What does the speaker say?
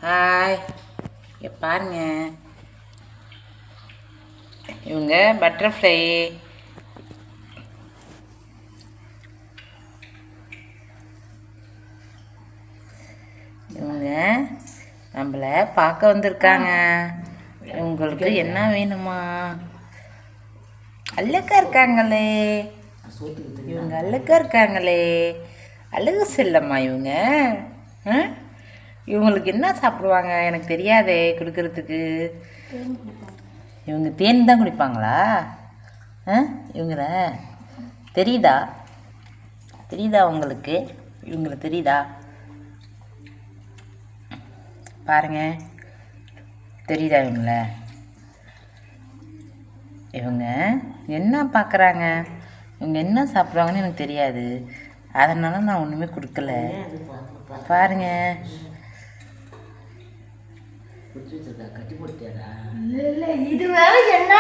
Hi, இங்கே பாருங்க, இவங்க பட்டர்ஃப்ளை. இவங்க நம்மளை பார்க்க வந்திருக்காங்க. உங்களுக்கு என்ன வேணுமா? அழகா இருக்காங்களே, இவங்க அழகா இருக்காங்களே, அழகு செல்லம்மா இவங்க. இவங்களுக்கு என்ன சாப்பிடுவாங்க எனக்கு தெரியாதே கொடுக்கறதுக்கு. இவங்க தேன் தான் குடிப்பாங்களா? இவங்கள தெரியுதா? தெரியுதா உங்களுக்கு? இவங்கள தெரியுதா? பாருங்க, தெரியுதா இவங்கள? இவங்க என்ன பார்க்குறாங்க, இவங்க என்ன சாப்பிட்றாங்கன்னு எனக்கு தெரியாது. அதனால நான் ஒன்றுமே கொடுக்கல. பாருங்க, கட்டி போட்டியாடா? இல்ல இது வேற என்ன